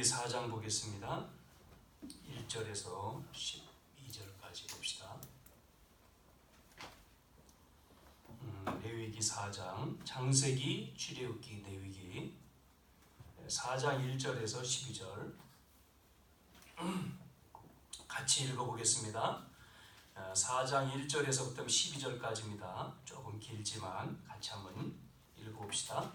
레위기 4장 보겠습니다. 1절에서 12절까지 봅시다. 레위기 4장, 창세기, 출애굽기, 레위기 4장 1절에서 12절 같이 읽어보겠습니다. 4장 1절에서부터 12절까지입니다. 조금 길지만 같이 한번 읽어봅시다.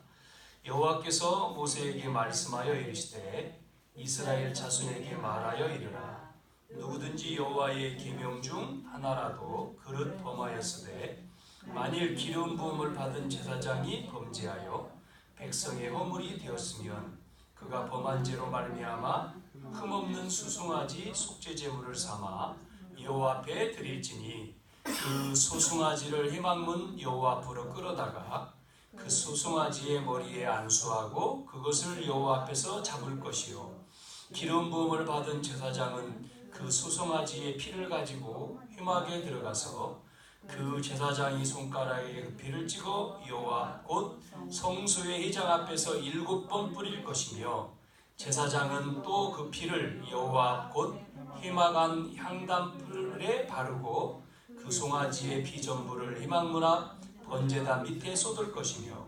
여호와께서 모세에게 말씀하여 이르시되 이스라엘 자손에게 말하여 이르라. 누구든지 여호와의 계명 중 하나라도 그릇 범하였으되 만일 기름 부음을 받은 제사장이 범죄하여 백성의 허물이 되었으면 그가 범한 죄로 말미암아 흠없는 수송아지 속죄 제물을 삼아 여호와 앞에 드릴지니 그 소송아지를 희망문 여호와 앞으로 끌어다가 그 소송아지의 머리에 안수하고 그것을 여호와 앞에서 잡을 것이요 기름 부음을 받은 제사장은 그 소송아지의 피를 가지고 회막에 들어가서 그 제사장이 손가락에 그 피를 찍어 여호와 곧 성소의 회장 앞에서 7번 뿌릴 것이며 제사장은 또 그 피를 여호와 곧 회막 안 향단불에 바르고 그 송아지의 피 전부를 회막문 앞 번제단 밑에 쏟을 것이며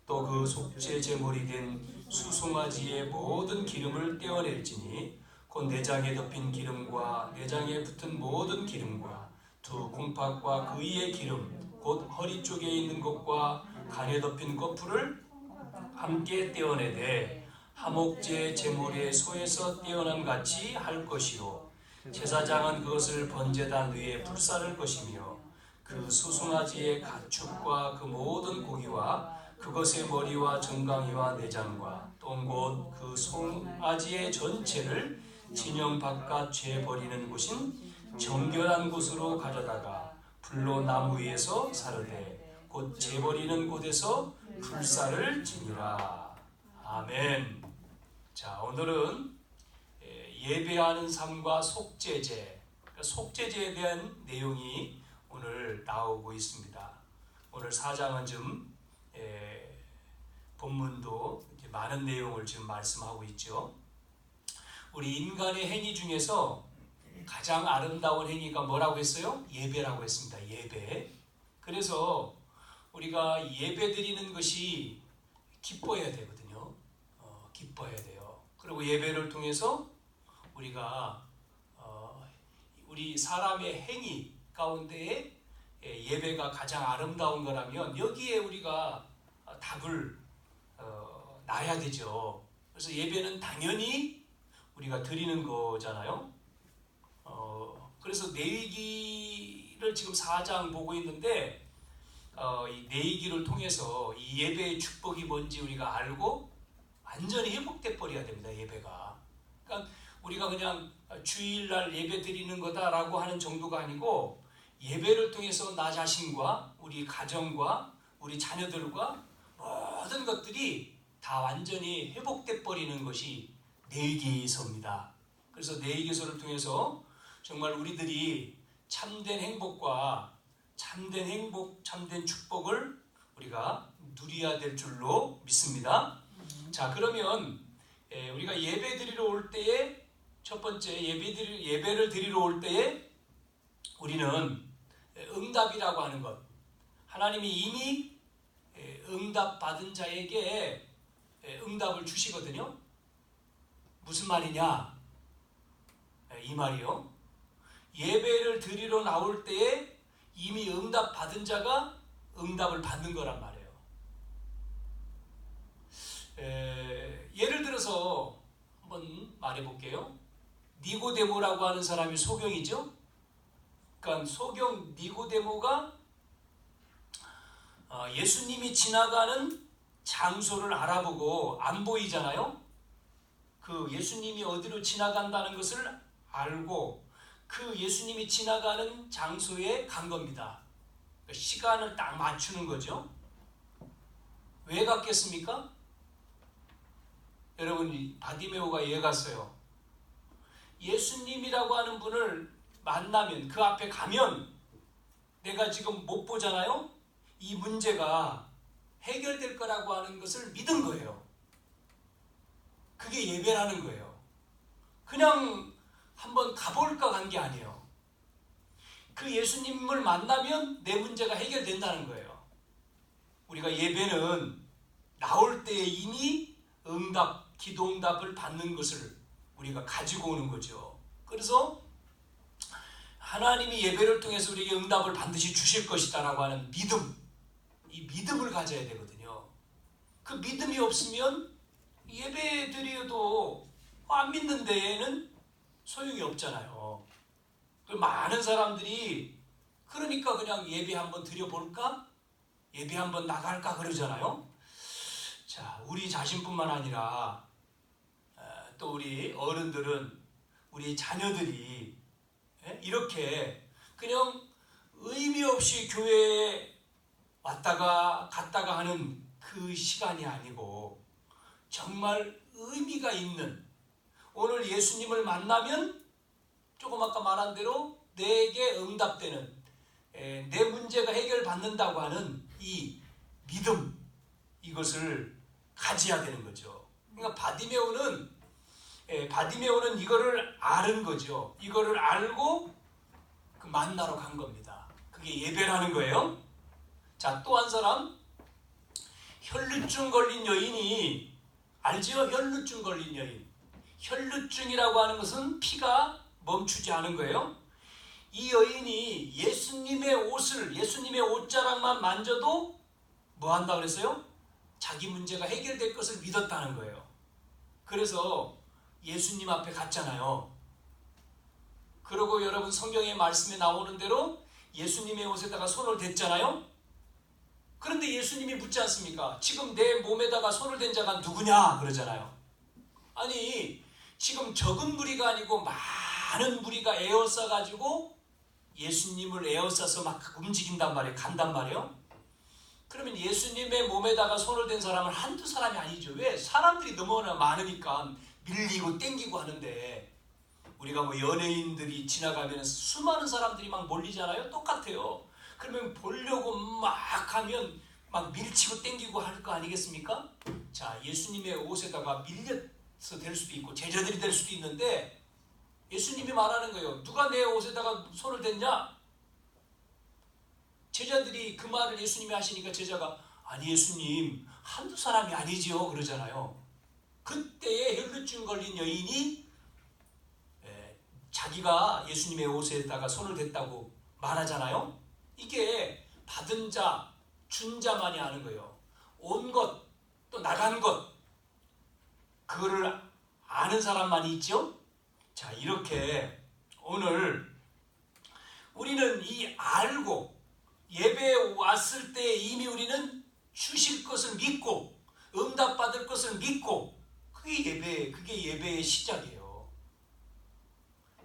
또 그 속죄 제물이 된 수송아지의 모든 기름을 떼어낼지니 곧 내장에 덮인 기름과 내장에 붙은 모든 기름과 두 콩팥과 그 위의 기름 곧 허리 쪽에 있는 것과 간에 덮인 거풀을 함께 떼어내되 화목제 제물의 소에서 떼어난 같이 할 것이요 제사장은 그것을 번제단 위에 불사를 것이며 그 수송아지의 가축과 그 모든 고기와 그것의 머리와 정강이와 내장과 또 곧 그 송아지의 전체를 진영 바깥 죄 버리는 곳인 정결한 곳으로 가져다가 불로 나무 위에서 사르되 곧 죄 버리는 곳에서 불사를 지니라. 아멘. 자, 오늘은 예배하는 삶과 속죄제, 속죄제에 대한 내용이 오늘 나오고 있습니다. 오늘 4장은 좀 본문도 많은 내용을 지금 말씀하고 있죠. 우리 인간의 행위 중에서 가장 아름다운 행위가 뭐라고 했어요? 예배라고 했습니다. 예배. 그래서 우리가 예배 드리는 것이 기뻐야 되거든요. 기뻐야 돼요. 그리고 예배를 통해서 우리가 우리 사람의 행위 가운데에 예배가 가장 아름다운 거라면 여기에 우리가 답을 놔야 되죠. 그래서 예배는 당연히 우리가 드리는 거잖아요. 그래서 레위기를 지금 4장 보고 있는데 이 레위기를 통해서 이 예배의 축복이 뭔지 우리가 알고 완전히 회복돼 버려야 됩니다. 예배가. 그러니까 우리가 그냥 주일날 예배 드리는 거다라고 하는 정도가 아니고 예배를 통해서 나 자신과 우리 가정과 우리 자녀들과 모든 것들이 다 완전히 회복돼 버리는 것이 레위기서입니다. 그래서 레위기서를 통해서 정말 우리들이 참된 행복과 참된 축복을 우리가 누려야 될 줄로 믿습니다. 자, 그러면 우리가 예배 드리러 올 때에 첫 번째 예배를 드리러 올 때에 우리는 응답이라고 하는 것, 하나님이 이미 응답 받은 자에게 응답을 주시거든요. 무슨 말이냐? 이 말이요. 예배를 드리러 나올 때에 이미 응답 받은 자가 응답을 받는 거란 말이에요. 예를 들어서 한번 말해볼게요. 니고데모라고 하는 사람이 소경이죠. 그러니까 소경 니고데모가 예수님이 지나가는 장소를 알아보고 안 보이잖아요. 그 예수님이 어디로 지나간다는 것을 알고 그 예수님이 지나가는 장소에 간 겁니다. 그러니까 시간을 딱 맞추는 거죠. 왜 갔겠습니까? 여러분, 바디메오가 왜 갔어요? 예수님이라고 하는 분을 만나면, 그 앞에 가면 내가 지금 못 보잖아요? 이 문제가 해결될 거라고 하는 것을 믿은 거예요. 그게 예배라는 거예요. 그냥 한번 가볼까 간 게 아니에요. 그 예수님을 만나면 내 문제가 해결된다는 거예요. 우리가 예배는 나올 때에 이미 기도 응답을 받는 것을 우리가 가지고 오는 거죠. 그래서 하나님이 예배를 통해서 우리에게 응답을 반드시 주실 것이다라고 하는 믿음, 이 믿음을 가져야 되거든요. 그 믿음이 없으면 예배 드려도 안 믿는 데에는 소용이 없잖아요. 많은 사람들이 그러니까 그냥 예배 한번 드려볼까? 예배 한번 나갈까 그러잖아요. 자, 우리 자신뿐만 아니라 또 우리 어른들은, 우리 자녀들이 이렇게 그냥 의미 없이 교회에 왔다가 갔다가 하는 그 시간이 아니고 정말 의미가 있는, 오늘 예수님을 만나면 조금 아까 말한 대로 내게 응답되는, 내 문제가 해결받는다고 하는 이 믿음, 이것을 가져야 되는 거죠. 그러니까 바디메오는 이거를 아는 거죠. 이거를 알고 그 만나러 간 겁니다. 그게 예배라는 거예요. 자, 또 한 사람, 혈루증 걸린 여인이, 알지요? 혈루증 걸린 여인. 혈루증이라고 하는 것은 피가 멈추지 않은 거예요. 이 여인이 예수님의 옷자락만 만져도 뭐 한다 그랬어요? 자기 문제가 해결될 것을 믿었다는 거예요. 그래서 예수님 앞에 갔잖아요. 그리고 여러분 성경의 말씀에 나오는 대로 예수님의 옷에다가 손을 댔잖아요. 그런데 예수님이 묻지 않습니까? 지금 내 몸에다가 손을 댄 자가 누구냐? 그러잖아요. 아니, 지금 적은 무리가 아니고 많은 무리가 에워싸가지고 예수님을 에워싸서 막 움직인단 말이에요. 간단 말이에요. 그러면 예수님의 몸에다가 손을 댄 사람은 한두 사람이 아니죠. 왜? 사람들이 너무나 많으니까 밀리고 땡기고 하는데, 우리가 뭐 연예인들이 지나가면 수많은 사람들이 막 몰리잖아요. 똑같아요. 그러면 보려고 막 하면 막 밀치고 땡기고 할 거 아니겠습니까? 자, 예수님의 옷에다가 밀려서 될 수도 있고 제자들이 될 수도 있는데, 예수님이 말하는 거예요. 누가 내 옷에다가 손을 댔냐? 제자들이 그 말을 예수님이 하시니까 제자가, 아니 예수님, 한두 사람이 아니지요 그러잖아요. 그때에 혈루증 걸린 여인이 자기가 예수님의 옷에다가 손을 댔다고 말하잖아요. 이게 받은 자, 준 자만이 아는 거예요. 온 것, 또 나간 것, 그거를 아는 사람만이 있죠. 자, 이렇게 오늘 우리는 이 알고 예배에 왔을 때 이미 우리는 주실 것을 믿고 응답받을 것을 믿고, 그게 예배의 시작이에요.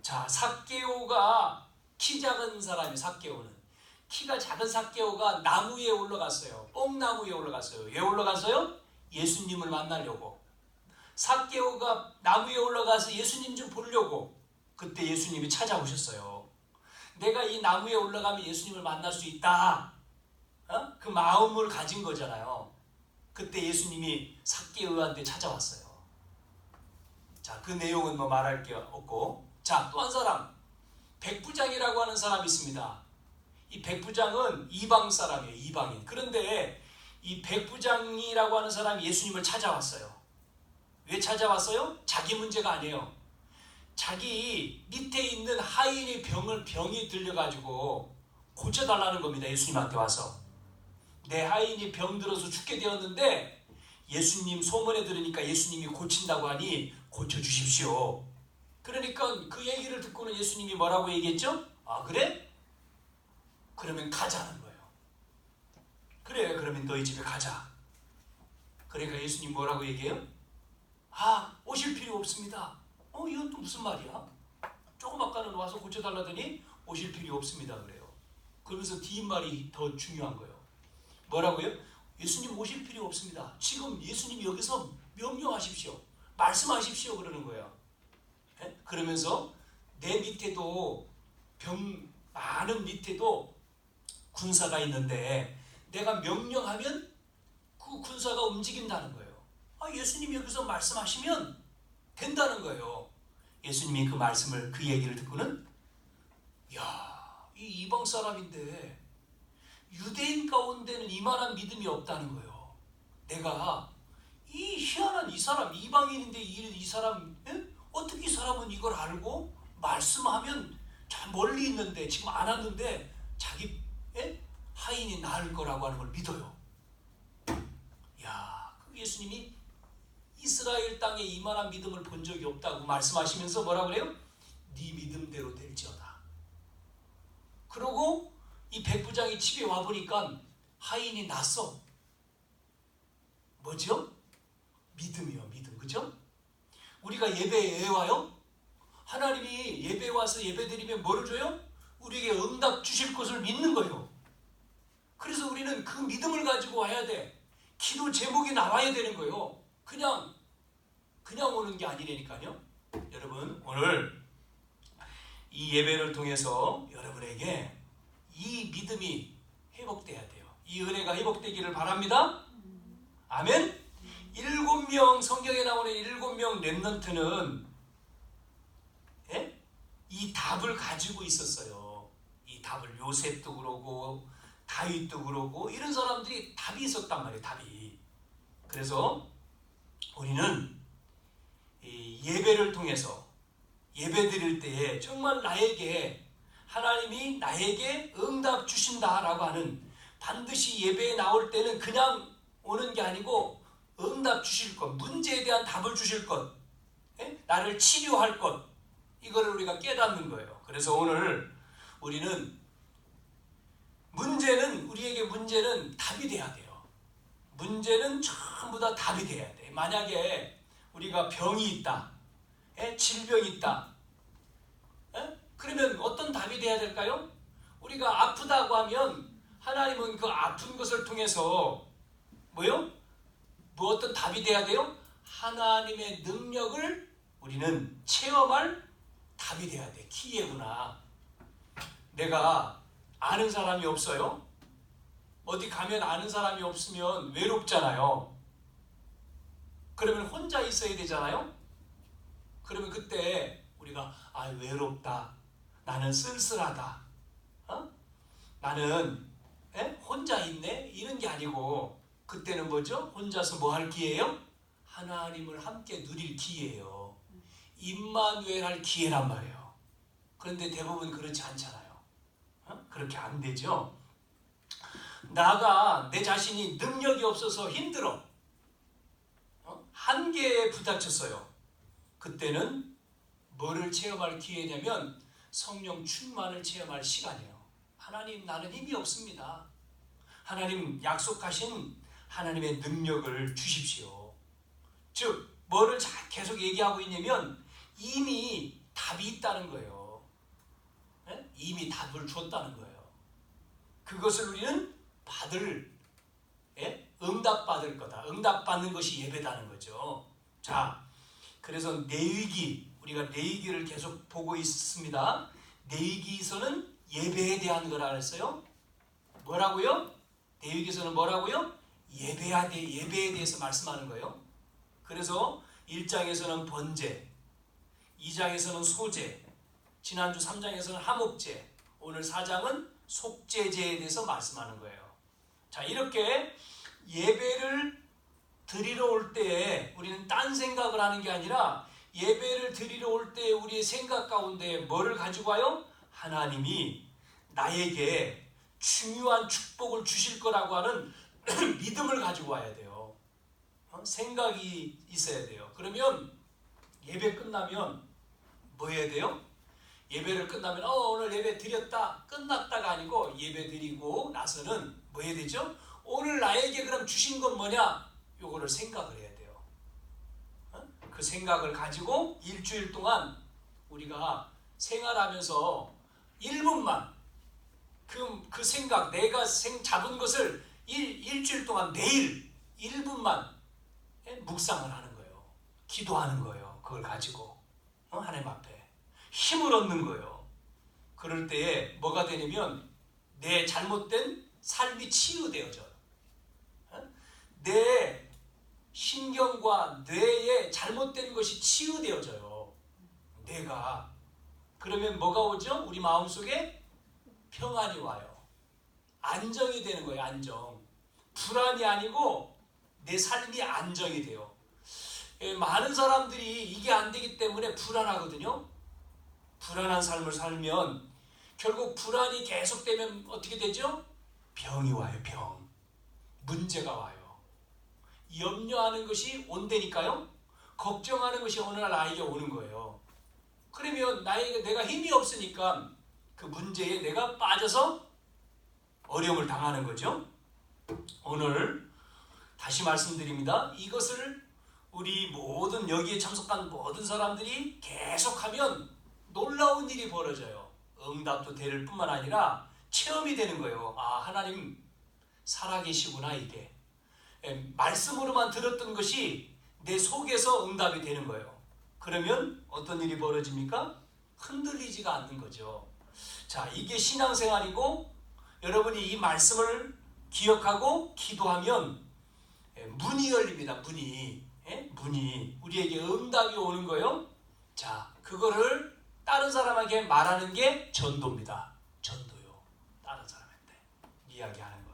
자, 삭개오가 키 작은 사람이, 삭개오는 키가 작은 삭개오가 나무 위에 올라갔어요. 뽕나무 위에 올라갔어요. 왜 올라갔어요? 예수님을 만나려고. 삭개오가 나무 위에 올라가서 예수님 좀 보려고. 그때 예수님이 찾아오셨어요. 내가 이 나무에 올라가면 예수님을 만날 수 있다. 그 마음을 가진 거잖아요. 그때 예수님이 삭개오한테 찾아왔어요. 자, 그 내용은 뭐 말할 게 없고. 자, 또 한 사람, 백부장이라고 하는 사람이 있습니다. 이 백부장은 이방 사람이에요. 이방인. 그런데 이 백부장이라고 하는 사람이 예수님을 찾아왔어요. 왜 찾아왔어요? 자기 문제가 아니에요. 자기 밑에 있는 하인의 병이 들려가지고 고쳐달라는 겁니다. 예수님한테 와서. 내 하인이 병 들어서 죽게 되었는데 예수님 소문에 들으니까 예수님이 고친다고 하니 고쳐주십시오. 그러니까 그 얘기를 듣고는 예수님이 뭐라고 얘기했죠? 아, 그래? 그러면 가자는 거예요. 그래, 그러면 너희 집에 가자. 그러니까 예수님 뭐라고 얘기해요? 아, 오실 필요 없습니다. 이건 또 무슨 말이야? 조금 아까는 와서 고쳐달라더니 오실 필요 없습니다 그래요. 그러면서 뒷말이 더 중요한 거예요. 뭐라고요? 예수님 오실 필요 없습니다. 지금 예수님 여기서 명령하십시오. 말씀하십시오 그러는 거예요. 그러면서 내 밑에도 많은 밑에도 군사가 있는데 내가 명령하면 그 군사가 움직인다는 거예요. 예수님이 여기서 말씀하시면 된다는 거예요. 예수님이 그 말씀을, 그 얘기를 듣고는 야, 이 이방 사람인데 유대인 가운데는 이만한 믿음이 없다는 거예요. 내가 이 희한한 이 사람, 이방인인데 이 사람, 어떻게 이 사람은 이걸 알고 말씀하면 잘 멀리 있는데, 지금 안 왔는데 자기 하인이 나을 거라고 하는 걸 믿어요. 야, 그 예수님이 이스라엘 땅에 이만한 믿음을 본 적이 없다고 말씀하시면서 뭐라 그래요? 네 믿음대로 될지어다. 그러고 이 백부장이 집에 와보니까 하인이 났어. 뭐죠? 믿음이요, 믿음. 그죠? 우리가 예배에 왜 와요? 하나님이 예배에 와서 예배드리면 뭐를 줘요? 우리에게 응답 주실 것을 믿는 거예요. 그래서 우리는 그 믿음을 가지고 와야 돼. 기도 제목이 나와야 되는 거예요. 그냥 오는 게 아니라니까요. 여러분, 오늘 이 예배를 통해서 여러분에게 이 믿음이 회복돼야 돼요. 이 은혜가 회복되기를 바랍니다. 아멘. 7명, 성경에 나오는 7명 렘넌트는 이 답을 가지고 있었어요. 이 답을 요셉도 그러고 다윗도 그러고 이런 사람들이 답이 있었단 말이에요. 답이. 그래서 우리는 이 예배를 통해서 예배 드릴 때에 정말 하나님이 나에게 응답 주신다라고 하는, 반드시 예배에 나올 때는 그냥 오는 게 아니고 응답 주실 것, 문제에 대한 답을 주실 것, 나를 치료할 것, 이거를 우리가 깨닫는 거예요. 그래서 오늘 우리는 우리에게 문제는 답이 돼야 돼요. 문제는 전부 다 답이 돼야 돼. 만약에 우리가 병이 있다, 질병이 있다, 그러면 어떤 답이 돼야 될까요? 우리가 아프다고 하면 하나님은 그 아픈 것을 통해서 뭐요? 뭐 어떤 답이 돼야 돼요? 하나님의 능력을 우리는 체험할 답이 돼야 돼. 기회구나. 내가 아는 사람이 없어요? 어디 가면 아는 사람이 없으면 외롭잖아요. 그러면 혼자 있어야 되잖아요. 그러면 그때 우리가 외롭다, 나는 쓸쓸하다, 나는 혼자 있네, 이런 게 아니고 그때는 뭐죠? 혼자서 뭐 할 기회예요? 하나님을 함께 누릴 기회예요. 임마누엘 할 기회란 말이에요. 그런데 대부분 그렇지 않잖아요. 그렇게 안 되죠. 내 자신이 능력이 없어서 힘들어, 한계에 부닥쳤어요. 그때는 뭐를 체험할 기회냐면 성령 충만을 체험할 시간이에요. 하나님, 나는 힘이 없습니다. 하나님 약속하신 하나님의 능력을 주십시오. 즉 뭐를 계속 얘기하고 있냐면 이미 답이 있다는 거예요. 이미 답을 줬다는 거예요. 그것을 우리는 응답받을 거다. 응답받는 것이 예배다는 거죠. 자, 그래서 우리가 레위기를 계속 보고 있습니다. 레위기서는 예배에 대한 거라 그랬어요. 뭐라고요? 레위기서는 뭐라고요? 예배에 대해서 말씀하는 거예요. 그래서 1장에서는 번제, 2장에서는 소제, 지난주 3장에서는 하목제, 오늘 4장은 속죄제에 대해서 말씀하는 거예요. 자, 이렇게 예배를 드리러 올 때에 우리는 딴 생각을 하는 게 아니라 예배를 드리러 올 때 우리의 생각 가운데 뭐를 가지고 와요? 하나님이 나에게 중요한 축복을 주실 거라고 하는 믿음을 가지고 와야 돼요. 생각이 있어야 돼요. 그러면 예배 끝나면 뭐 해야 돼요? 예배를 끝나면 오늘 예배 드렸다, 끝났다가 아니고 예배 드리고 나서는 뭐 해야 되죠? 오늘 나에게 그럼 주신 건 뭐냐? 요거를 생각을 해야 돼요. 그 생각을 가지고 일주일 동안 우리가 생활하면서 1분만 그 생각, 내가 잡은 것을 일주일 동안 매일 1분만 묵상을 하는 거예요. 기도하는 거예요. 그걸 가지고 하나님 앞에 힘을 얻는 거예요. 그럴 때에 뭐가 되냐면 내 잘못된 삶이 치유되어져요. 내 신경과 뇌에 잘못된 것이 치유되어져요. 내가. 그러면 뭐가 오죠? 우리 마음속에 평안이 와요. 안정이 되는 거예요. 안정. 불안이 아니고 내 삶이 안정이 돼요. 많은 사람들이 이게 안 되기 때문에 불안하거든요. 불안한 삶을 살면 결국 불안이 계속되면 어떻게 되죠? 병이 와요. 병. 문제가 와요. 염려하는 것이 온다니까요. 걱정하는 것이 어느 날 나에게 오는 거예요. 그러면 내가 힘이 없으니까 그 문제에 내가 빠져서 어려움을 당하는 거죠. 오늘 다시 말씀드립니다. 이것을 우리 모든 여기에 참석한 모든 사람들이 계속하면 놀라운 일이 벌어져요. 응답도 될 뿐만 아니라 체험이 되는 거예요. 아, 하나님 살아계시구나. 이게 말씀으로만 들었던 것이 내 속에서 응답이 되는 거예요. 그러면 어떤 일이 벌어집니까? 흔들리지가 않는 거죠. 자, 이게 신앙생활이고 여러분이 이 말씀을 기억하고 기도하면 문이 열립니다. 문이 우리에게 응답이 오는 거예요. 자, 그거를 다른 사람에게 말하는 게 전도입니다. 전도요. 다른 사람한테 이야기하는 거.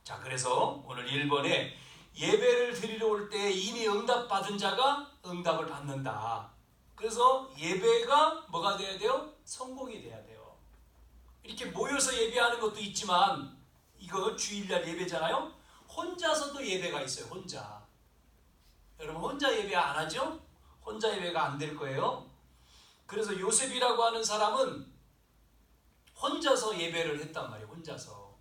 자, 그래서 오늘 1번에 예배를 드리러 올 때 이미 응답받은 자가 응답을 받는다. 그래서 예배가 뭐가 돼야 돼요? 성공이 돼야 돼요. 이렇게 모여서 예배하는 것도 있지만 이거 주일날 예배잖아요. 혼자서도 예배가 있어요. 혼자. 여러분 혼자 예배 안 하죠? 혼자 예배가 안 될 거예요. 그래서 요셉이라고 하는 사람은 혼자서 예배를 했단 말이에요. 혼자서.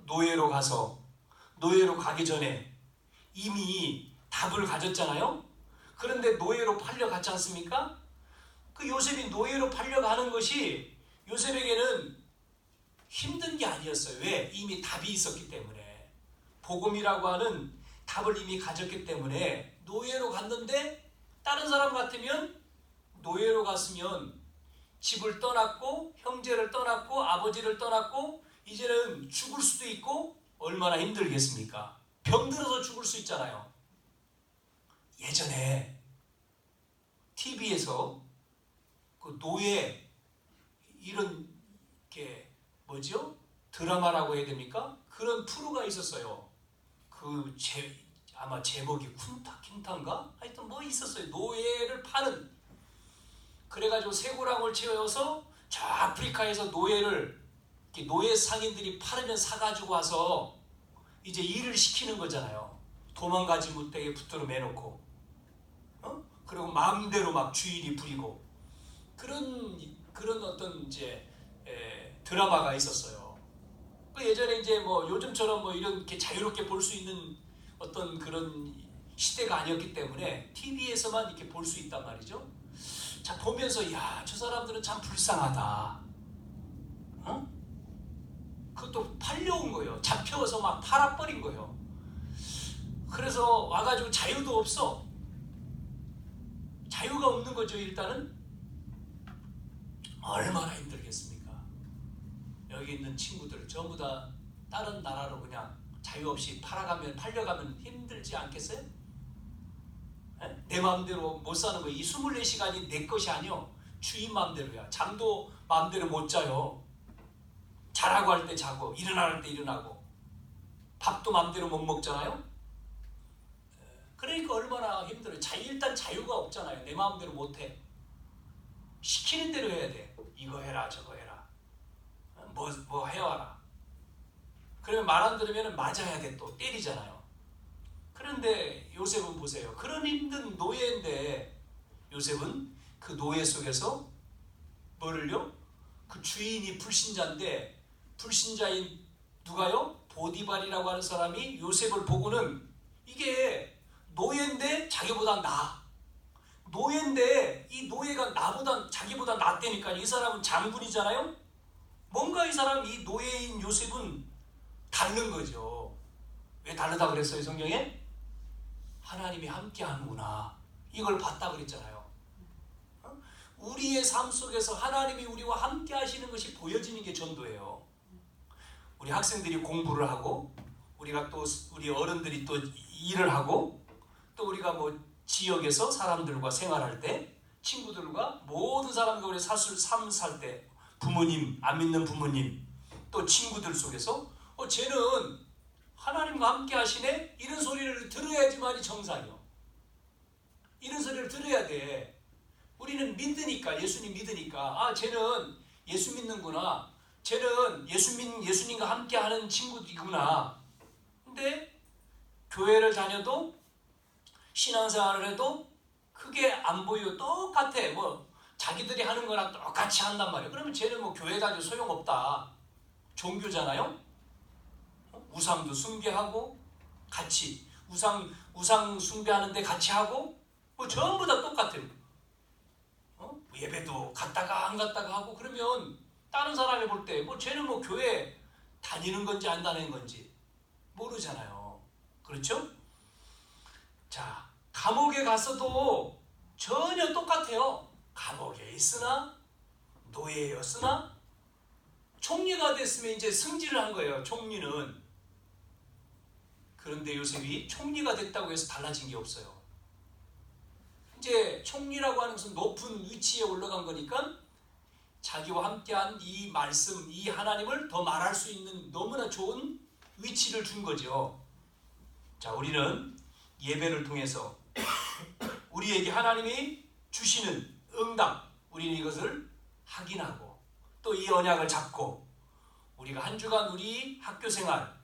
노예로 가기 전에 이미 답을 가졌잖아요. 그런데 노예로 팔려갔지 않습니까? 그 요셉이 노예로 팔려가는 것이 요셉에게는 힘든 게 아니었어요. 왜? 이미 답이 있었기 때문에. 복음이라고 하는 답을 이미 가졌기 때문에 노예로 갔는데 다른 사람 같으면 노예로 갔으면 집을 떠났고 형제를 떠났고 아버지를 떠났고 이제는 죽을 수도 있고 얼마나 힘들겠습니까? 병들어서 죽을 수 있잖아요. 예전에 TV에서 그 노예 이런 게 뭐죠? 드라마라고 해야 됩니까? 그런 프로가 있었어요. 아마 제목이 쿤타킨타인가? 하여튼 뭐 있었어요. 노예를 파는. 그래가지고 쇠고랑을 채워서 저 아프리카에서 노예 상인들이 팔으면 사가지고 와서 이제 일을 시키는 거잖아요. 도망가지 못하게 붙들어 매놓고, 그리고 마음대로 막 주인이 부리고 그런 어떤 이제 드라마가 있었어요. 예전에 이제 뭐 요즘처럼 뭐 이렇게 자유롭게 볼 수 있는 어떤 그런 시대가 아니었기 때문에 TV에서만 이렇게 볼 수 있단 말이죠. 자, 보면서 야, 저 사람들은 참 불쌍하다. 그것도 팔려온 거예요. 잡혀서 막 팔아버린 거예요. 그래서 와가지고 자유도 없어. 자유가 없는 거죠. 일단은 얼마나 힘들겠습니까? 여기 있는 친구들 전부 다 다른 나라로 그냥 자유 없이 팔려가면 힘들지 않겠어요? 내 마음대로 못 사는 거예요. 이 24시간이 내 것이 아니요. 주인 마음대로야. 잠도 마음대로 못 자요. 자라고 할 때 자고 일어날 때 일어나고 밥도 마음대로 못 먹잖아요. 그러니까 얼마나 힘들어요. 일단 자유가 없잖아요. 내 마음대로 못해. 시키는 대로 해야 돼. 이거 해라 저거 해라. 뭐 해와라. 그러면 말 안 들으면 맞아야 돼. 또 때리잖아요. 그런데 요셉은 보세요. 그런 힘든 노예인데 요셉은 그 노예 속에서 뭐를요? 그 주인이 불신자인데 불신자인 누가요? 보디발이라고 하는 사람이 요셉을 보고는 이게 노예인데 자기보다 나아. 노예인데 이 노예가 자기보다 낫다니까. 이 사람은 장군이잖아요. 뭔가 이 노예인 요셉은 다른 거죠. 왜 다르다 그랬어요 성경에? 하나님이 함께 하는구나. 이걸 봤다 그랬잖아요. 우리의 삶 속에서 하나님이 우리와 함께 하시는 것이 보여지는 게 전도예요. 우리 학생들이 공부를 하고 우리가 또 우리 어른들이 또 일을 하고 또 우리가 뭐 지역에서 사람들과 생활할 때 친구들과 모든 사람과 우리 삶 살 때 부모님, 안 믿는 부모님, 또 친구들 속에서 쟤는 하나님과 함께 하시네? 이런 소리를 들어야지만이 정상이요. 이런 소리를 들어야 돼. 우리는 믿으니까, 예수님 믿으니까, 쟤는 예수 믿는구나. 쟤는 예수님과 함께 하는 친구이구나. 근데 교회를 다녀도 신앙생활을 해도 크게 안 보이고 똑같아. 자기들이 하는 거랑 똑같이 한단 말이에요. 그러면 쟤는 교회 다녀도 소용없다. 종교잖아요. 우상도 숭배하고 같이 우상 숭배하는데 같이 하고 전부 다 똑같아요. 예배도 갔다가 안 갔다가 하고 그러면 다른 사람이 볼 때 쟤는 교회 다니는 건지 안 다니는 건지 모르잖아요. 그렇죠? 자, 감옥에 갔어도 전혀 똑같아요. 감옥에 있으나 노예였으나 총리가 됐으면 이제 승진을 한 거예요. 총리는. 그런데 요셉이 총리가 됐다고 해서 달라진 게 없어요. 이제 총리라고 하는 것은 높은 위치에 올라간 거니까 자기와 함께한 이 말씀, 이 하나님을 더 말할 수 있는 너무나 좋은 위치를 준 거죠. 자, 우리는 예배를 통해서 우리에게 하나님이 주시는 응답, 우리는 이것을 확인하고 또 이 언약을 잡고 우리가 한 주간 우리 학교 생활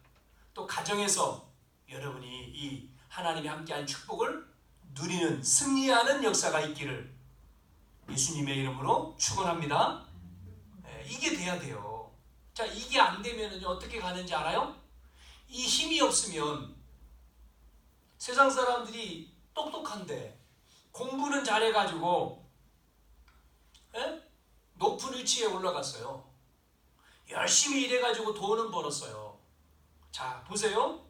또 가정에서 여러분이 이 하나님이 함께한 축복을 누리는 승리하는 역사가 있기를 예수님의 이름으로 축원합니다. 이게 돼야 돼요. 자, 이게 안 되면 어떻게 가는지 알아요? 이 힘이 없으면 세상 사람들이 똑똑한데 공부는 잘해가지고 높은 위치에 올라갔어요. 열심히 일해가지고 돈은 벌었어요. 자, 보세요.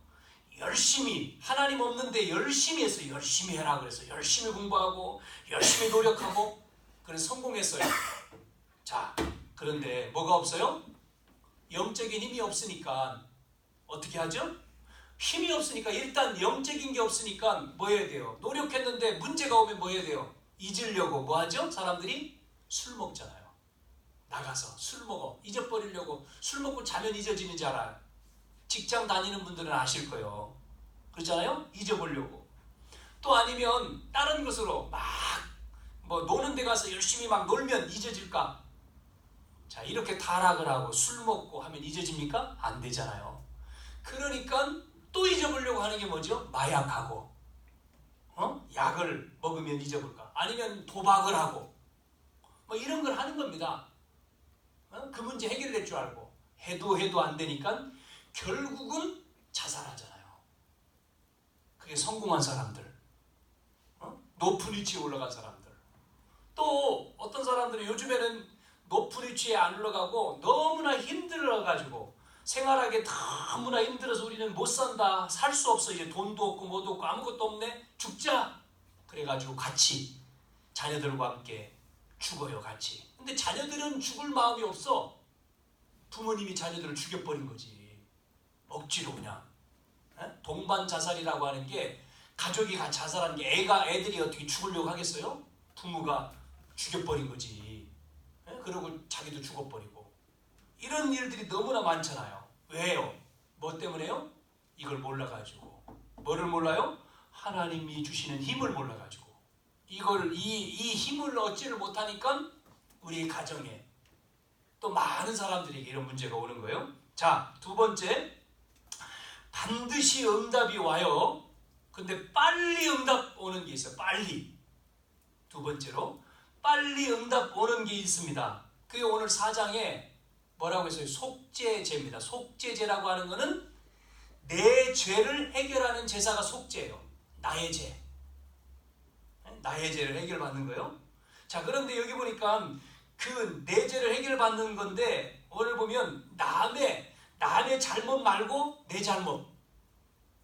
열심히 하나님 없는데 열심히 했어요. 열심히 해라 그래서 열심히 공부하고 열심히 노력하고 그래서 성공했어요. 자, 그런데 뭐가 없어요? 영적인 힘이 없으니까 어떻게 하죠? 힘이 없으니까 일단 영적인 게 없으니까 뭐 해야 돼요? 노력했는데 문제가 오면 뭐 해야 돼요? 잊으려고 뭐 하죠? 사람들이 술 먹잖아요. 나가서 술 먹어. 잊어버리려고 술 먹고 자면 잊어지는 줄 알아요. 직장 다니는 분들은 아실 거예요. 그렇잖아요? 잊어보려고. 또 아니면 다른 것으로 막 노는 데 가서 열심히 막 놀면 잊어질까? 자, 이렇게 타락을 하고 술 먹고 하면 잊어집니까? 안 되잖아요. 그러니까 또 잊어보려고 하는 게 뭐죠? 마약하고 약을 먹으면 잊어볼까? 아니면 도박을 하고 이런 걸 하는 겁니다. 그 문제 해결될 줄 알고 해도 안 되니까 결국은 자살하잖아요. 그게 성공한 사람들, 높은 위치에 올라간 사람들. 또 어떤 사람들은 요즘에는 높은 위치에 안 올라가고 너무나 힘들어가지고 생활하기 너무나 힘들어서 우리는 못 산다, 살 수 없어, 이제 돈도 없고 뭐도 없고 아무것도 없네, 죽자. 그래가지고 같이 자녀들과 함께 죽어요, 같이. 근데 자녀들은 죽을 마음이 없어. 부모님이 자녀들을 죽여버린 거지. 억지로 그냥. 동반 자살이라고 하는 게 가족이 자살하는 게 애들이 어떻게 죽으려고 하겠어요? 부모가 죽여버린 거지. 그리고 자기도 죽어버리고. 이런 일들이 너무나 많잖아요. 왜요? 뭐 때문에요? 이걸 몰라가지고. 뭐를 몰라요? 하나님이 주시는 힘을 몰라가지고. 이 힘을 얻지를 못하니까 우리 가정에 또 많은 사람들에게 이런 문제가 오는 거예요. 자, 두 번째, 반드시 응답이 와요. 근데 빨리 응답 오는 게 있어요. 빨리. 두 번째로 빨리 응답 오는 게 있습니다. 그게 오늘 4장에 뭐라고 했어요? 속죄제입니다. 속죄제라고 하는 거는 내 죄를 해결하는 제사가 속죄예요. 나의 죄. 나의 죄를 해결받는 거예요. 자, 그런데 여기 보니까 그 내 죄를 해결받는 건데 오늘 보면 남의 잘못 말고 내 잘못,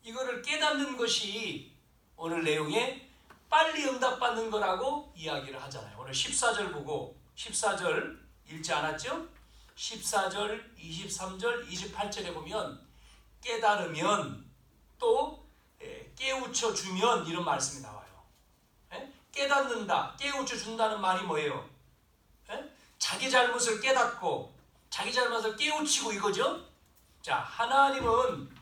이거를 깨닫는 것이 오늘 내용에 빨리 응답받는 거라고 이야기를 하잖아요. 오늘 14절 보고 14절 읽지 않았죠? 14절, 23절, 28절에 보면 깨달으면 또 깨우쳐 주면 이런 말씀이 나와요. 깨닫는다, 깨우쳐 준다는 말이 뭐예요? 에? 자기 잘못을 깨닫고 자기 잘못을 깨우치고 이거죠. 자, 하나님은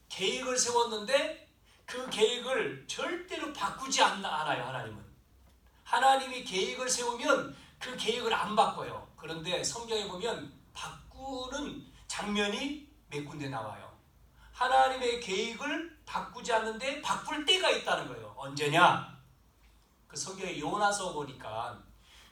계획을 세웠는데 그 계획을 절대로 바꾸지 않아요. 하나님이 계획을 세우면 그 계획을 안 바꿔요. 그런데 성경에 보면 바꾸는 장면이 몇 군데 나와요. 하나님의 계획을 바꾸지 않는데 바꿀 때가 있다는 거예요. 언제냐? 그 성경에 요나서 보니까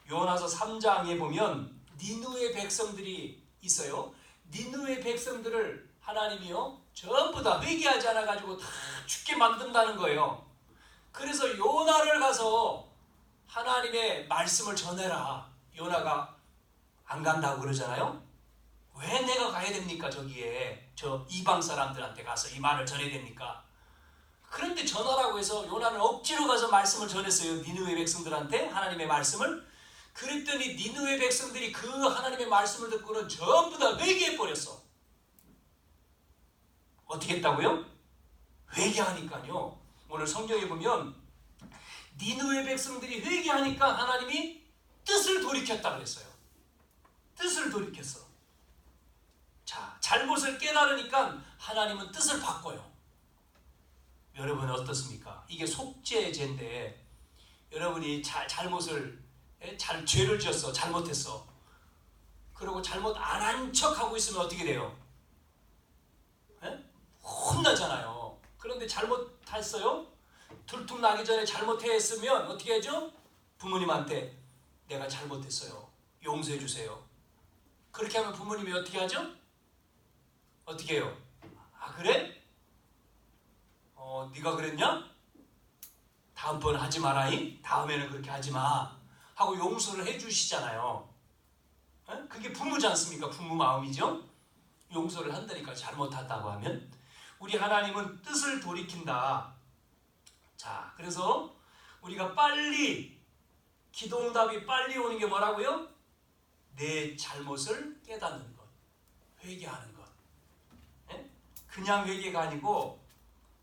요나서 3장에 보면 니느웨 백성들이 있어요. 니느웨 백성들을 하나님이요 전부 다 회개하지 않아 가지고 다 죽게 만든다는 거예요. 그래서 요나를 가서 하나님의 말씀을 전해라. 요나가 안 간다고 그러잖아요. 왜 내가 가야 됩니까? 저기에 저 이방 사람들한테 가서 이 말을 전해야 됩니까? 그런데 전하라고 해서 요나는 억지로 가서 말씀을 전했어요. 니느웨 백성들한테 하나님의 말씀을. 그랬더니 니느웨 백성들이 그 하나님의 말씀을 듣고는 전부 다 회개해 버렸어. 어떻게 했다고요? 회개하니까요. 오늘 성경에 보면 니느웨 백성들이 회개하니까 하나님이 뜻을 돌이켰다 그랬어요. 뜻을 돌이켰어. 자, 잘못을 깨달으니까 하나님은 뜻을 바꿔요. 여러분 어떻습니까? 이게 속죄제인데 여러분이 잘못을 죄를 지었어. 잘못했어. 그리고 잘못 안 한 척하고 있으면 어떻게 돼요? 혼나잖아요. 그런데 잘못했어요? 들통나기 전에 잘못했으면 어떻게 하죠? 부모님한테 내가 잘못했어요. 용서해 주세요. 그렇게 하면 부모님이 어떻게 하죠? 어떻게 해요? 아 그래? 네가 그랬냐? 다음번 하지 마라잉. 다음에는 그렇게 하지 마. 하고 용서를 해주시잖아요. 그게 부모지 않습니까? 부모 마음이죠. 용서를 한다니까 잘못했다고 하면. 우리 하나님은 뜻을 돌이킨다. 자, 그래서 우리가 빨리 기도응답이 빨리 오는 게 뭐라고요? 내 잘못을 깨닫는 것, 회개하는 것. 그냥 회개가 아니고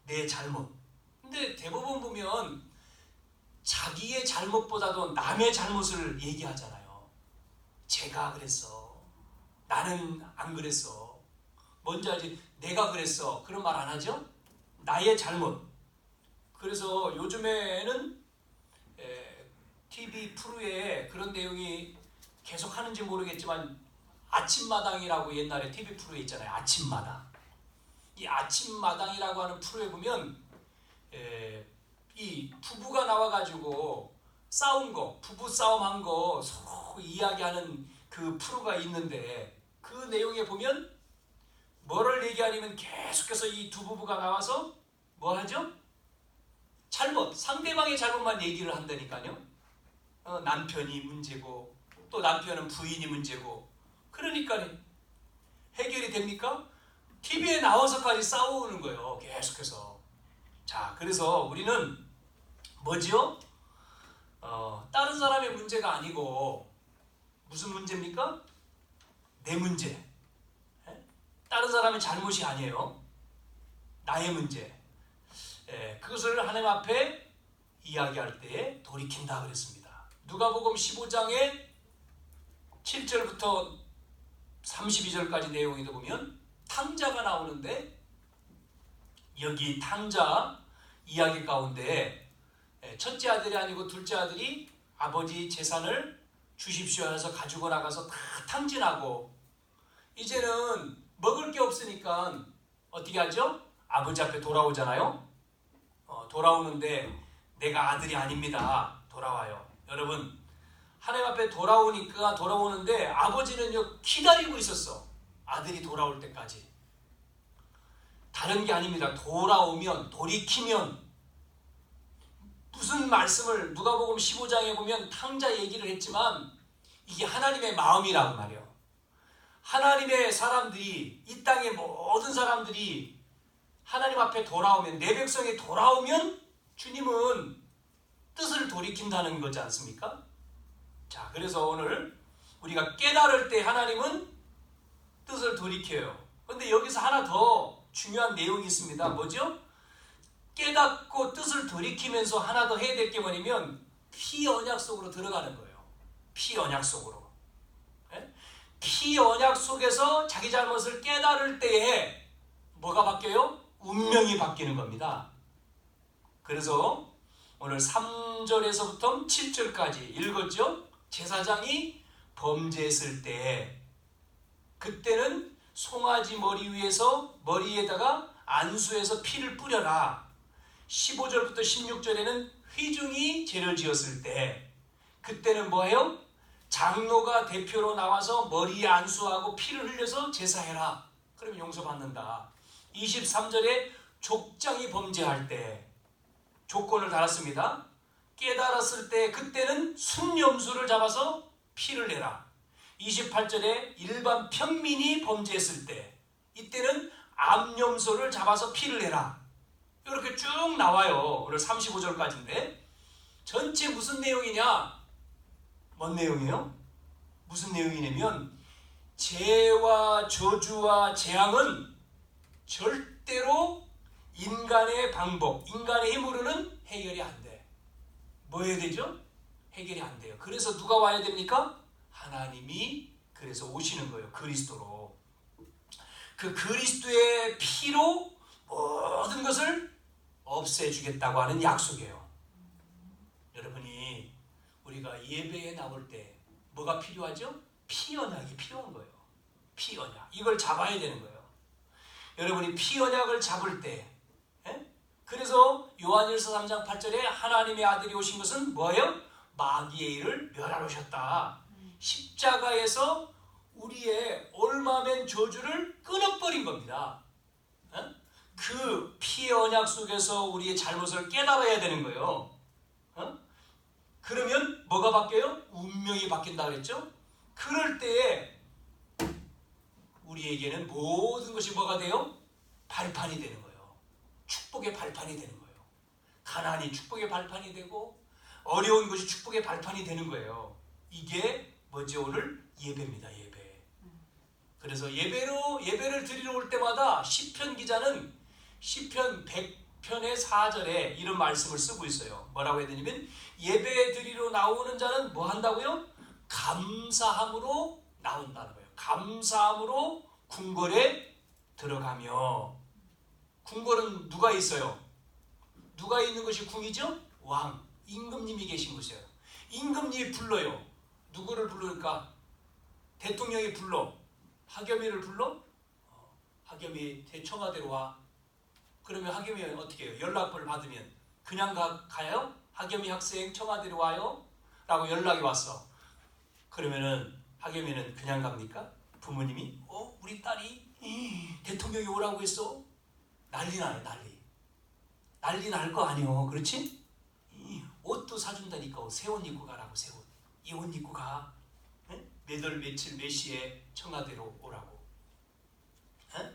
내 잘못. 근데 대부분 보면 자기의 잘못보다도 남의 잘못을 얘기하잖아요. 제가 그랬어. 나는 안 그랬어. 뭔지 알지? 내가 그랬어. 그런 말 안 하죠? 나의 잘못. 그래서 요즘에는 TV 프로에 그런 내용이 계속 하는지 모르겠지만 아침마당이라고 옛날에 TV 프로에 있잖아요. 아침마당. 이 아침마당이라고 하는 프로에 보면 이 부부가 나와가지고 싸운 거, 부부 싸움한 거 서로 이야기하는 그 프로가 있는데 그 내용에 보면 뭐를 얘기하냐면 계속해서 이 두 부부가 나와서 뭐 하죠? 잘못, 상대방의 잘못만 얘기를 한다니까요. 남편이 문제고 또 남편은 부인이 문제고 그러니까 해결이 됩니까? TV에 나와서까지 싸우는 거예요. 계속해서. 자, 그래서 우리는 뭐지요? 다른 사람의 문제가 아니고 무슨 문제입니까? 내 문제. 다른 사람의 잘못이 아니에요. 나의 문제. 그것을 하나님 앞에 이야기할 때 돌이킨다 그랬습니다. 누가복음 15장에 7절부터 32절까지 내용에 보면 탕자가 나오는데 여기 탕자 이야기 가운데 첫째 아들이 아니고 둘째 아들이 아버지 재산을 주십시오 해서 가지고 나가서 다 탕진하고 이제는 먹을 게 없으니까 어떻게 하죠? 아버지 앞에 돌아오잖아요. 돌아오는데 내가 아들이 아닙니다. 돌아와요. 여러분 하나님 앞에 돌아오는데 아버지는요 기다리고 있었어. 아들이 돌아올 때까지. 다른 게 아닙니다. 돌아오면 돌이키면 무슨 말씀을 누가복음 15장에 보면 탕자 얘기를 했지만 이게 하나님의 마음이라고 말이에요. 하나님의 사람들이 이 땅의 모든 사람들이 하나님 앞에 돌아오면 내 백성이 돌아오면 주님은 뜻을 돌이킨다는 거지 않습니까? 자, 그래서 오늘 우리가 깨달을 때 하나님은 뜻을 돌이켜요. 그런데 여기서 하나 더 중요한 내용이 있습니다. 뭐죠? 깨닫고 뜻을 돌이키면서 하나 더 해야 될 게 뭐냐면 피언약 속으로 들어가는 거예요. 피언약 속으로. 예? 피언약 속에서 자기 잘못을 깨달을 때에 뭐가 바뀌어요? 운명이 바뀌는 겁니다. 그래서 오늘 3절에서부터 7절까지 읽었죠? 제사장이 범죄했을 때 그때는 송아지 머리 위에서 머리에다가 안수해서 피를 뿌려라. 15절부터 16절에는 회중이 죄를 지었을 때 그때는 뭐예요? 장로가 대표로 나와서 머리에 안수하고 피를 흘려서 제사해라. 그러면 용서받는다. 23절에 족장이 범죄할 때 조건을 달았습니다. 깨달았을 때 그때는 순염수를 잡아서 피를 내라. 28절에 일반 평민이 범죄했을 때 이때는 암염소를 잡아서 피를 내라. 이렇게 쭉 나와요. 오늘 35절까지인데 전체 무슨 내용이냐? 뭔 내용이에요? 무슨 내용이냐면 죄와 저주와 재앙은 절대로 인간의 방법, 인간의 힘으로는 해결이 안 돼. 뭐 해야 되죠? 해결이 안 돼요. 그래서 누가 와야 됩니까? 하나님이 그래서 오시는 거예요. 그리스도로. 그 그리스도의 피로 모든 것을 없애주겠다고 하는 약속이에요. 여러분이 우리가 예배에 나올 때 뭐가 필요하죠? 피언약이 필요한 거예요. 피언약. 이걸 잡아야 되는 거예요. 여러분이 피언약을 잡을 때 그래서 요한일서 3장 8절에 하나님의 아들이 오신 것은 뭐예요? 마귀의 일을 멸하러 오셨다. 십자가에서 우리의 얼마면 저주를 끊어버린 겁니다. 그 피의 언약 속에서 우리의 잘못을 깨달아야 되는 거예요. 그러면 뭐가 바뀌어요? 운명이 바뀐다 그랬죠? 그럴 때에 우리에게는 모든 것이 뭐가 돼요? 발판이 되는 거예요. 축복의 발판이 되는 거예요. 가난이 축복의 발판이 되고 어려운 것이 축복의 발판이 되는 거예요. 이게 뭐죠? 오늘 예배입니다. 예배. 그래서 예배를 드리러 올 때마다 시편 기자는 시편 100편의 4절에 이런 말씀을 쓰고 있어요. 뭐라고 해야 되냐면 예배 드리러 나오는 자는 뭐 한다고요? 감사함으로 나온다는 거예요. 감사함으로 궁궐에 들어가며. 궁궐은 누가 있어요? 누가 있는 것이 궁이죠? 왕, 임금님이 계신 곳이에요. 임금님이 불러요. 누구를 부를까? 대통령이 불러. 하겸이를 불러? 하겸이 청와대로 와. 그러면 하겸이 어떻게 해요? 연락을 받으면 그냥 가요? 하겸이 학생 청와대로 와요? 라고 연락이 왔어. 그러면은 하겸이는 그냥 갑니까? 부모님이 우리 딸이 대통령이 오라고 했어? 난리 나요. 난리 날 거 아니요. 그렇지? 옷도 사준다니까. 새 옷 입고 가라고. 새 옷. 이 옷 입고 가. 몇 월 며칠 몇 시에 청와대로 오라고.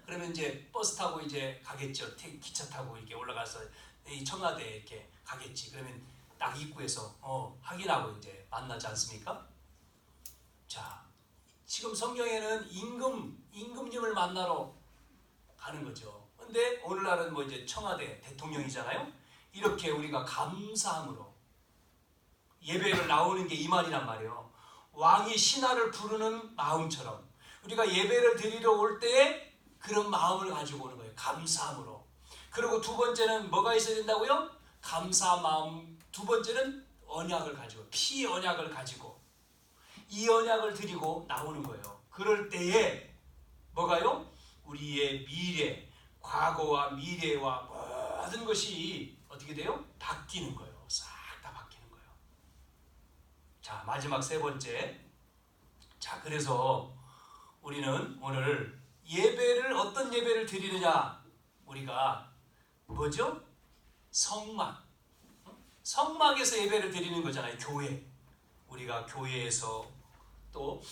그러면 이제 버스 타고 이제 가겠죠. 기차 타고 이렇게 올라가서 이 청와대에 이렇게 가겠지. 그러면 딱 입구에서 확인하고 이제 만나지 않습니까? 자, 지금 성경에는 임금님을 만나러 가는 거죠. 근데 오늘날은 뭐 이제 청와대 대통령이잖아요. 이렇게 우리가 감사함으로 예배를 나오는 게 이 말이란 말이에요. 왕이 신하를 부르는 마음처럼 우리가 예배를 드리러 올 때에 그런 마음을 가지고 오는 거예요. 감사함으로. 그리고 두 번째는 뭐가 있어야 된다고요? 감사 마음. 두 번째는 언약을 가지고, 피 언약을 가지고 이 언약을 드리고 나오는 거예요. 그럴 때에 뭐가요? 우리의 미래, 과거와 미래와 모든 것이 어떻게 돼요? 바뀌는 거예요. 싹 다 바뀌는 거예요. 자, 마지막 세 번째. 자, 그래서 우리는 오늘 예배를 어떤 예배를 드리느냐? 우리가 뭐죠? 성막에서 예배를 드리는 거잖아요. 교회. 우리가 교회에서 또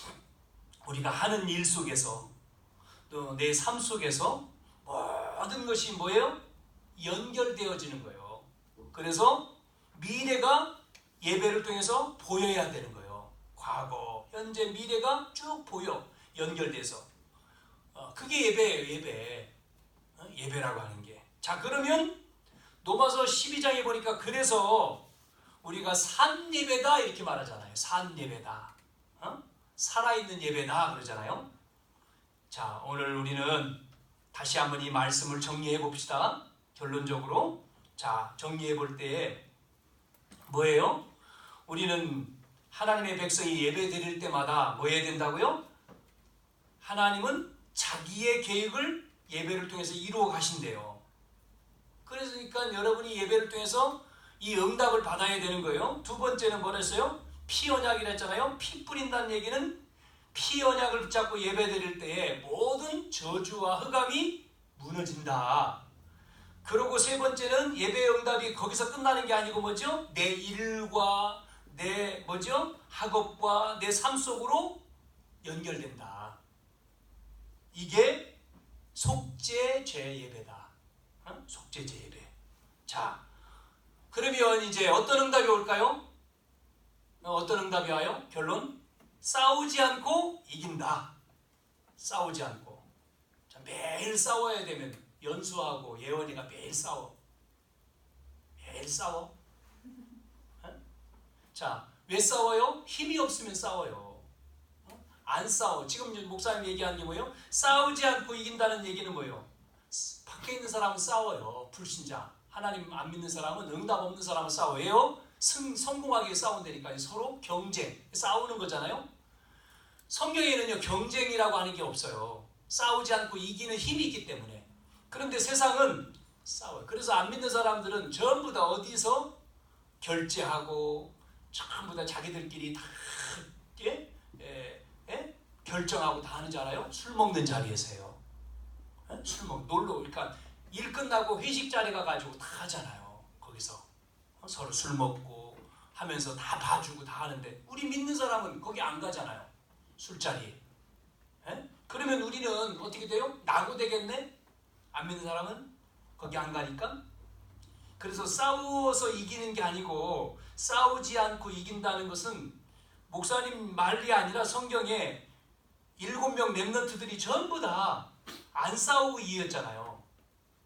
우리가 하는 일 속에서 또 내 삶 속에서 모든 것이 뭐예요? 연결되어지는 거예요. 그래서 미래가 예배를 통해서 보여야 되는 거예요. 과거, 현재, 미래가 쭉 보여. 연결돼서. 그게 예배예요. 예배라고 하는 게. 자, 그러면 로마서 12장에 보니까 그래서 우리가 산 예배다 이렇게 말하잖아요. 산 예배다. 살아있는 예배다 그러잖아요. 자, 오늘 우리는 다시 한번 이 말씀을 정리해 봅시다. 결론적으로. 자, 정리해 볼 때 뭐예요? 우리는 하나님의 백성이 예배 드릴 때마다 뭐 해야 된다고요? 하나님은 자기의 계획을 예배를 통해서 이루어 가신대요. 그러니까 여러분이 예배를 통해서 이 응답을 받아야 되는 거예요. 두 번째는 뭐랬어요? 피 언약이라 했잖아요. 피 뿌린다는 얘기는 피 언약을 붙잡고 예배 드릴 때에 모든 저주와 흑암이 무너진다. 그리고 세 번째는 예배의 응답이 거기서 끝나는 게 아니고 뭐죠? 내 일과 내 뭐죠? 학업과 내 삶 속으로 연결된다. 이게 속죄제 예배다. 속죄제 예배. 자, 그러면 이제 어떤 응답이 올까요? 어떤 응답이 와요? 결론? 싸우지 않고 이긴다. 싸우지 않고. 자, 매일 싸워야 되면 연수하고 예원이가 매일 싸워. 매일 싸워. 자, 왜 싸워요? 힘이 없으면 싸워요. 안 싸워. 지금 목사님 얘기하는 게 뭐예요? 싸우지 않고 이긴다는 얘기는 뭐예요? 밖에 있는 사람은 싸워요. 불신자. 하나님 안 믿는 사람은, 응답 없는 사람은 싸워요. 성공하게 싸운다니까요. 서로 경쟁, 싸우는 거잖아요. 성경에는요, 경쟁이라고 하는 게 없어요. 싸우지 않고 이기는 힘이 있기 때문에. 그런데 세상은 싸워요. 그래서 안 믿는 사람들은 전부 다 어디서 결제하고 전부 다 자기들끼리 다 결정하고 다 하는 줄 알아요? 술 먹는 자리에서요. 놀러, 그러니까 일 끝나고 회식 자리 가가지고 다 하잖아요. 거기서 서로 술 먹고 하면서 다 봐주고 다 하는데 우리 믿는 사람은 거기 안 가잖아요. 술자리에. 그러면 우리는 어떻게 돼요? 낙오되겠네? 안 믿는 사람은 거기 안 가니까. 그래서 싸워서 이기는 게 아니고 싸우지 않고 이긴다는 것은 목사님 말이 아니라 성경에 7명 렘넌트들이 전부 다 안 싸우고 이겼잖아요.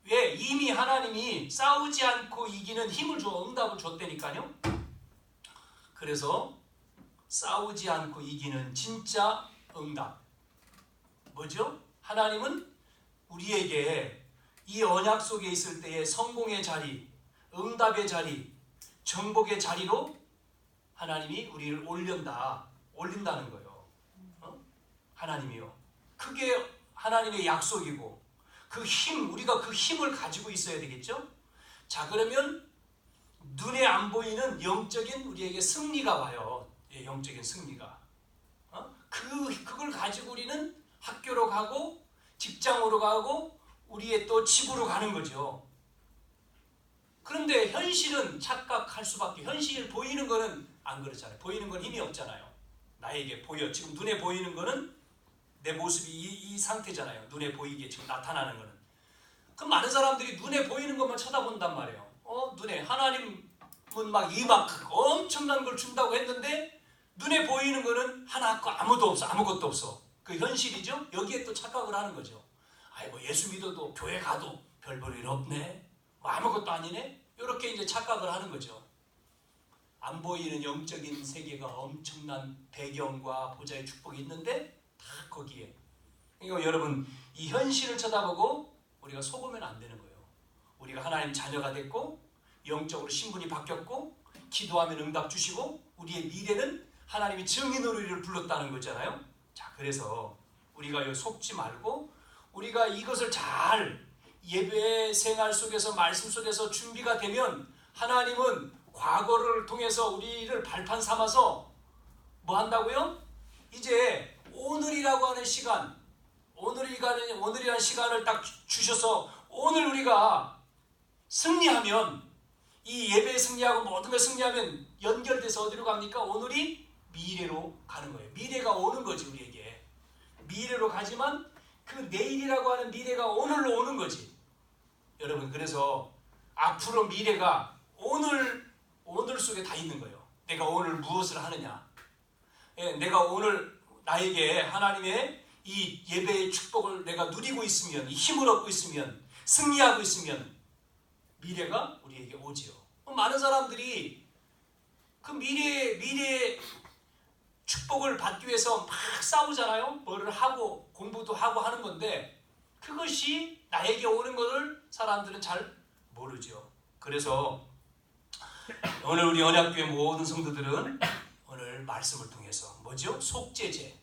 왜? 이미 하나님이 싸우지 않고 이기는 힘을 줘, 응답을 줬다니까요. 그래서 싸우지 않고 이기는 진짜 응답. 뭐죠? 하나님은 우리에게 이 언약 속에 있을 때의 성공의 자리, 응답의 자리, 정복의 자리로 하나님이 우리를 올린다는 거예요. 하나님이요. 그게 하나님의 약속이고 그 힘, 우리가 그 힘을 가지고 있어야 되겠죠? 자, 그러면 눈에 안 보이는 영적인 우리에게 승리가 와요. 영적인 승리가. 그걸 가지고 우리는 학교로 가고 직장으로 가고 우리의 또 집으로 가는 거죠. 그런데 현실은 착각할 수밖에. 현실 보이는 거는 안 그렇잖아요. 보이는 건 힘이 없잖아요. 나에게 보여. 지금 눈에 보이는 거는 내 모습이 이 상태잖아요. 눈에 보이게 지금 나타나는 거는. 그럼 많은 사람들이 눈에 보이는 것만 쳐다본단 말이에요. 눈에 하나님은 막 엄청난 걸 준다고 했는데 눈에 보이는 거는 하나 아무도 없어. 아무것도 없어. 그 현실이죠. 여기에 또 착각을 하는 거죠. 아이고, 예수 믿어도 교회 가도 별 볼 일 없네. 뭐 아무것도 아니네. 이렇게 이제 착각을 하는 거죠. 안 보이는 영적인 세계가 엄청난 배경과 보좌의 축복이 있는데 다 거기에. 그러니까 여러분, 이 현실을 쳐다보고 우리가 속으면 안 되는 거예요. 우리가 하나님 자녀가 됐고 영적으로 신분이 바뀌었고 기도하면 응답 주시고 우리의 미래는 하나님이 증인으로 우리를 불렀다는 거잖아요. 자, 그래서 우리가 속지 말고 우리가 이것을 잘 예배 생활 속에서 말씀 속에서 준비가 되면 하나님은 과거를 통해서 우리를 발판 삼아서 뭐 한다고요? 이제 오늘이라고 하는 시간, 오늘이라는 시간을 딱 주셔서 오늘 우리가 승리하면 이 예배에 승리하고 모든 걸 승리하면 연결돼서 어디로 갑니까? 오늘이 미래로 가는 거예요. 미래가 오는 거지 우리에게. 미래로 가지만 그 내일이라고 하는 미래가 오늘로 오는 거지. 여러분, 그래서 앞으로 미래가 오늘 속에 다 있는 거예요. 내가 오늘 무엇을 하느냐. 내가 오늘 나에게 하나님의 이 예배의 축복을 내가 누리고 있으면, 이 힘을 얻고 있으면, 승리하고 있으면 미래가 우리에게 오지요. 많은 사람들이 그 미래의 축복을 받기 위해서 막 싸우잖아요. 뭐를 하고 공부도 하고 하는 건데 그것이 나에게 오는 것을 사람들은 잘 모르죠. 그래서 오늘 우리 언약교회 모든 성도들은 오늘 말씀을 통해서 뭐죠? 속죄제.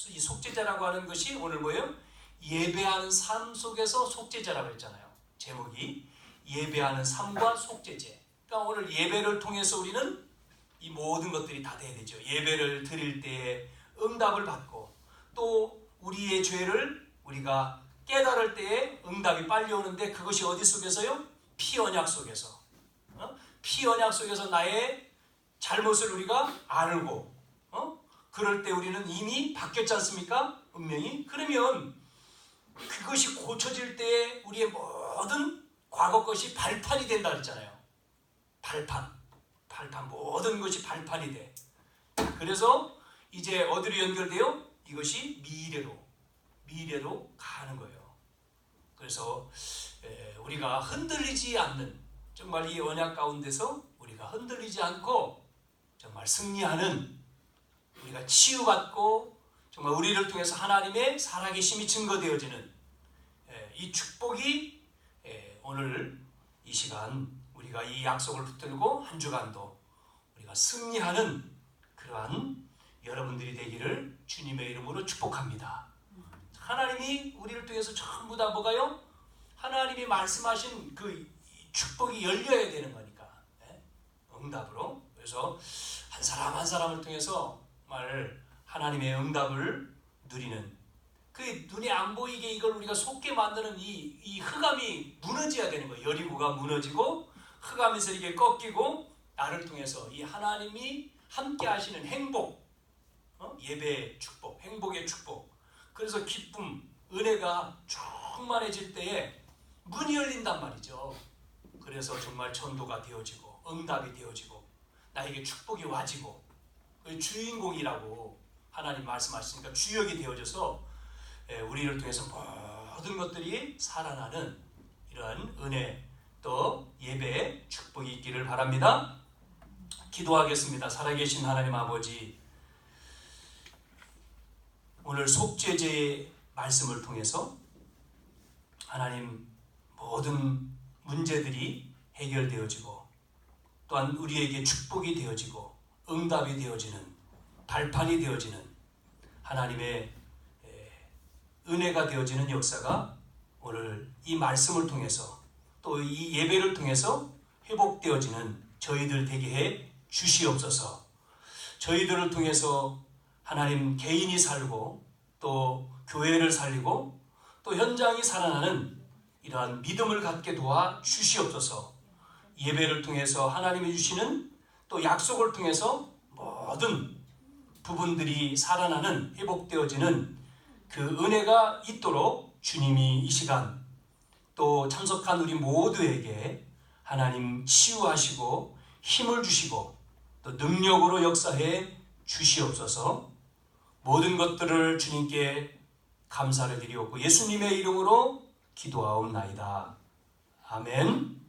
이 속죄제라고 하는 것이 오늘 뭐예요? 예배하는 삶 속에서 속죄제라고 했잖아요. 제목이 예배하는 삶과 속죄제. 그러니까 오늘 예배를 통해서 우리는 이 모든 것들이 다 돼야 되죠. 예배를 드릴 때에 응답을 받고 또 우리의 죄를 우리가 깨달을 때에 응답이 빨리 오는데 그것이 어디 속에서요? 피언약 속에서. 피언약 속에서 나의 잘못을 우리가 알고 그럴 때 우리는 이미 바뀌었지 않습니까? 운명이. 그러면 그것이 고쳐질 때에 우리의 모든 과거 것이 발판이 된다 그랬잖아요. 발판 모든 것이 발판이 돼. 그래서 이제 어디로 연결돼요? 이것이 미래로 가는 거예요. 그래서 우리가 흔들리지 않는, 정말 이 언약 가운데서 우리가 흔들리지 않고 정말 승리하는, 우리가 치유받고 정말 우리를 통해서 하나님의 살아계심이 증거되어지는 이 축복이 오늘 이 시간 우리가 이 약속을 붙들고 한 주간도 우리가 승리하는 그러한 여러분들이 되기를 주님의 이름으로 축복합니다. 하나님이 우리를 통해서 전부 다 뭐가요? 하나님이 말씀하신 그 축복이 열려야 되는 거니까. 응답으로. 그래서 한 사람 한 사람을 통해서 정말 하나님의 응답을 누리는, 그 눈에 안 보이게 이걸 우리가 속게 만드는 이 흑암이 무너져야 되는 거예요. 여리고가 무너지고 흑암에서 이게 꺾이고 나를 통해서 이 하나님이 함께 하시는 행복, 예배의 축복, 행복의 축복. 그래서 기쁨, 은혜가 충만해질 때에 문이 열린단 말이죠. 그래서 정말 전도가 되어지고 응답이 되어지고 나에게 축복이 와지고 주인공이라고 하나님 말씀하시니까 주역이 되어져서 우리를 통해서 모든 것들이 살아나는 이러한 은혜 또 예배의 축복이 있기를 바랍니다. 기도하겠습니다. 살아계신 하나님 아버지, 오늘 속죄제의 말씀을 통해서 하나님 모든 문제들이 해결되어지고 또한 우리에게 축복이 되어지고 응답이 되어지는, 발판이 되어지는 하나님의 은혜가 되어지는 역사가 오늘 이 말씀을 통해서 또 이 예배를 통해서 회복되어지는 저희들 되게 해 주시옵소서. 저희들을 통해서 하나님 개인이 살고 또 교회를 살리고 또 현장이 살아나는 이러한 믿음을 갖게 도와 주시옵소서. 예배를 통해서 하나님이 주시는 또 약속을 통해서 모든 부분들이 살아나는, 회복되어지는 그 은혜가 있도록 주님이 이 시간 또 참석한 우리 모두에게 하나님 치유하시고 힘을 주시고 또 능력으로 역사해 주시옵소서. 모든 것들을 주님께 감사를 드리옵고 예수님의 이름으로 기도하옵나이다. 아멘.